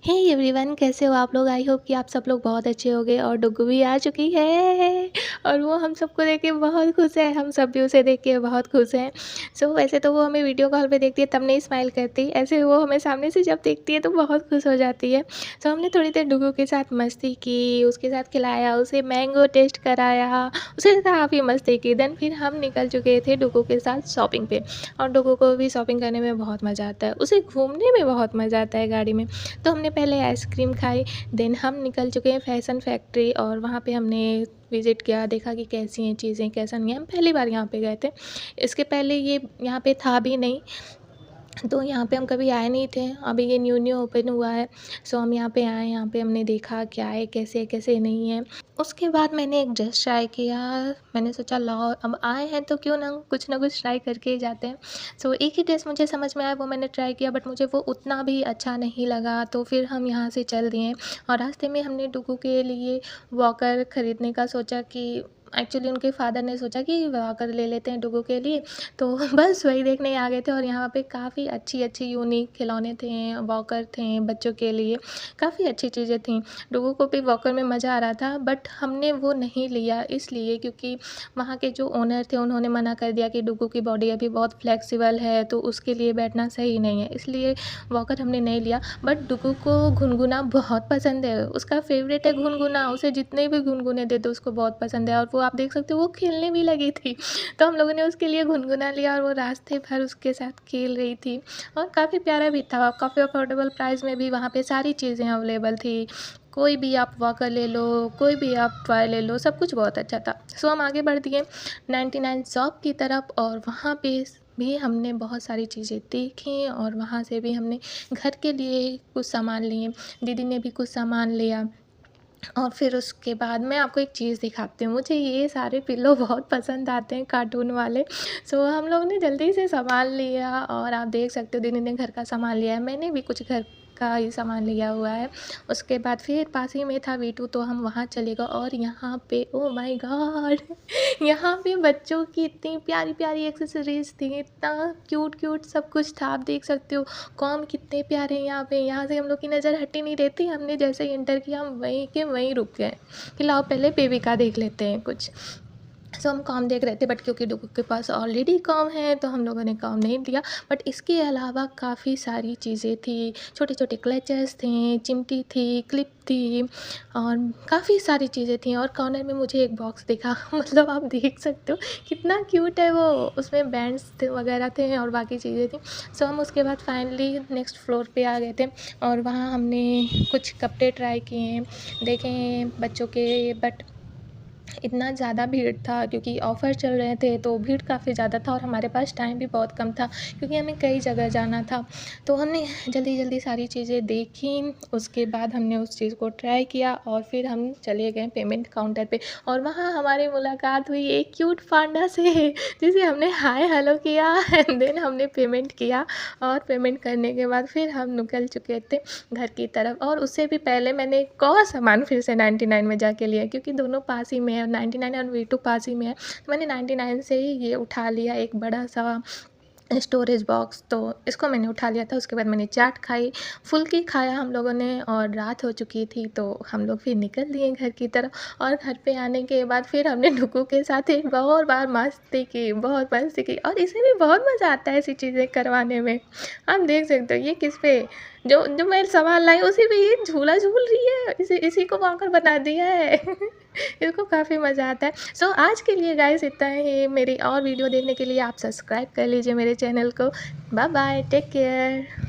Hey everyone, कैसे हो आप लोग। आई होप कि आप सब लोग बहुत अच्छे होंगे। और डुग्गू भी आ चुकी है और वो हम सबको देख के बहुत खुश है। हम सब भी उसे देख के बहुत खुश हैं। वैसे तो वो हमें वीडियो कॉल पे देखती है तब नहीं स्माइल करती, ऐसे वो हमें सामने से जब देखती है तो बहुत खुश हो जाती है। हमने थोड़ी देर डुग्गू के साथ मस्ती की, उसके साथ खिलाया, उसे मैंगो टेस्ट कराया, उसे काफ़ी मस्ती की। देन फिर हम निकल चुके थे डुग्गू के साथ शॉपिंग पे। और डुग्गू को भी शॉपिंग करने में बहुत मज़ा आता है, उसे घूमने में बहुत मज़ा आता है गाड़ी में। तो हमने पहले आइसक्रीम खाई, देन हम निकल चुके हैं फैशन फैक्ट्री और वहाँ पे हमने विज़िट किया, देखा कि कैसी हैं चीज़ें, कैसा नहीं है। हम पहली बार यहाँ पे गए थे, इसके पहले ये यहाँ पे था भी नहीं, तो यहाँ पे हम कभी आए नहीं थे। अभी ये न्यू न्यू ओपन हुआ है। हम यहाँ पे आए, यहाँ पे हमने देखा क्या है, कैसे है, कैसे नहीं है। उसके बाद मैंने एक ड्रेस ट्राई किया। मैंने सोचा लाओ, अब आए हैं तो क्यों ना कुछ ट्राई करके ही जाते हैं। एक ही ड्रेस मुझे समझ में आया, वो मैंने ट्राई किया, बट मुझे वो उतना भी अच्छा नहीं लगा। तो फिर हम यहाँ से चल दिए और रास्ते में हमने डुग्गू के लिए वॉकर ख़रीदने का सोचा कि एक्चुअली उनके फादर ने सोचा कि वॉकर ले लेते हैं डुग्गू के लिए। तो बस वही देखने आ गए थे। और यहाँ पे काफ़ी अच्छी यूनिक खिलौने थे, वॉकर थे बच्चों के लिए, काफ़ी अच्छी चीज़ें थीं। डुग्गू को भी वॉकर में मज़ा आ रहा था, बट हमने वो नहीं लिया इसलिए क्योंकि वहाँ के जो ओनर थे उन्होंने मना कर दिया कि डुग्गू की बॉडी अभी बहुत फ्लेक्सिबल है तो उसके लिए बैठना सही नहीं है, इसलिए वॉकर हमने नहीं लिया। बट डुग्गू को गुनगुना बहुत पसंद है, उसका फेवरेट है गुनगुना। उसे जितने भी गुनगुने दे दो उसको बहुत पसंद है। और वो आप देख सकते हो वो खेलने भी लगी थी। तो हम लोगों ने उसके लिए गुनगुना लिया और वो रास्ते भर उसके साथ खेल रही थी। और काफ़ी प्यारा भी था, काफ़ी अफोर्डेबल प्राइस में भी वहाँ पे सारी चीज़ें अवेलेबल थी। कोई भी आप वॉकर ले लो, कोई भी आप टॉय ले लो, सब कुछ बहुत अच्छा था। हम आगे बढ़ दिए 99 शॉप की तरफ और वहाँ पे भी हमने बहुत सारी चीज़ें देखी और वहाँ से भी हमने घर के लिए कुछ सामान लिए। दीदी ने भी कुछ सामान लिया। और फिर उसके बाद मैं आपको एक चीज़ दिखाती हूँ, मुझे ये सारे पिल्लो बहुत पसंद आते हैं कार्टून वाले। हम लोग ने जल्दी से सामान लिया और आप देख सकते हो दीदी ने घर का सामान लिया है, मैंने भी कुछ घर का ही सामान लिया हुआ है। उसके बाद फिर पास ही में था वी2, तो हम वहाँ चले गए। और यहाँ पे ओह माय गॉड यहाँ पे बच्चों की इतनी प्यारी प्यारी एक्सेसरीज़ थी, इतना क्यूट क्यूट सब कुछ था। आप देख सकते हो कॉम कितने प्यारे हैं यहाँ पे। यहाँ से हम लोग की नज़र हट ही नहीं रही थी। हमने जैसे ही एंटर किया हम वहीं के वहीं रुक गए कि लाओ पहले बेबी का देख लेते हैं कुछ। हम कॉम देख रहे थे, बट क्योंकि डुग्गू के पास ऑलरेडी कॉम है तो हम लोगों ने कॉम नहीं लिया। बट इसके अलावा काफ़ी सारी चीज़ें थी, छोटे छोटे क्लचर्स थे, चिमटी थी, क्लिप थी और काफ़ी सारी चीज़ें थी। और कॉर्नर में मुझे एक बॉक्स दिखा मतलब आप देख सकते हो कितना क्यूट है वो, उसमें बैंड्स थे वगैरह थे और बाकी चीज़ें थी। हम उसके बाद फाइनली नेक्स्ट फ्लोर पे आ गए थे और वहाँ हमने कुछ कपड़े ट्राई किए, देखे बच्चों के। बट इतना ज़्यादा भीड़ था क्योंकि ऑफ़र चल रहे थे तो भीड़ काफ़ी ज़्यादा था और हमारे पास टाइम भी बहुत कम था क्योंकि हमें कई जगह जाना था। तो हमने जल्दी जल्दी सारी चीज़ें देखी, उसके बाद हमने उस चीज़ को ट्राई किया और फिर हम चले गए पेमेंट काउंटर पे। और वहाँ हमारी मुलाकात हुई एक क्यूट पांडा से जिसे हमने हाय हेलो किया एंड देन हमने पेमेंट किया। और पेमेंट करने के बाद फिर हम निकल चुके थे घर की तरफ। और उससे भी पहले मैंने एक और सामान फिर से 99 में जाके लिया क्योंकि दोनों पास ही में है, 99 और वी2 पास ही में है। तो मैंने 99 से ही ये उठा लिया एक बड़ा सा स्टोरेज बॉक्स, तो इसको मैंने उठा लिया था। उसके बाद मैंने चाट खाई, फुल्की खाया हम लोगों ने और रात हो चुकी थी तो हम लोग फिर निकल दिए घर की तरफ। और घर पे आने के बाद फिर हमने डुग्गू के साथ एक बहुत बार मस्ती की, बहुत मस्ती की। और इसे भी बहुत मज़ा आता है ऐसी चीज़ें करवाने में। आप देख सकते हो ये किस पे जो जो मैं सामान लाई उसी पे ये झूला झूल रही है, इसी को वॉकर बना दिया है इसको काफ़ी मज़ा आता है। आज के लिए गाइस इतना ही। मेरी और वीडियो देखने के लिए आप सब्सक्राइब कर लीजिए मेरे चैनल को। Bye bye, take care.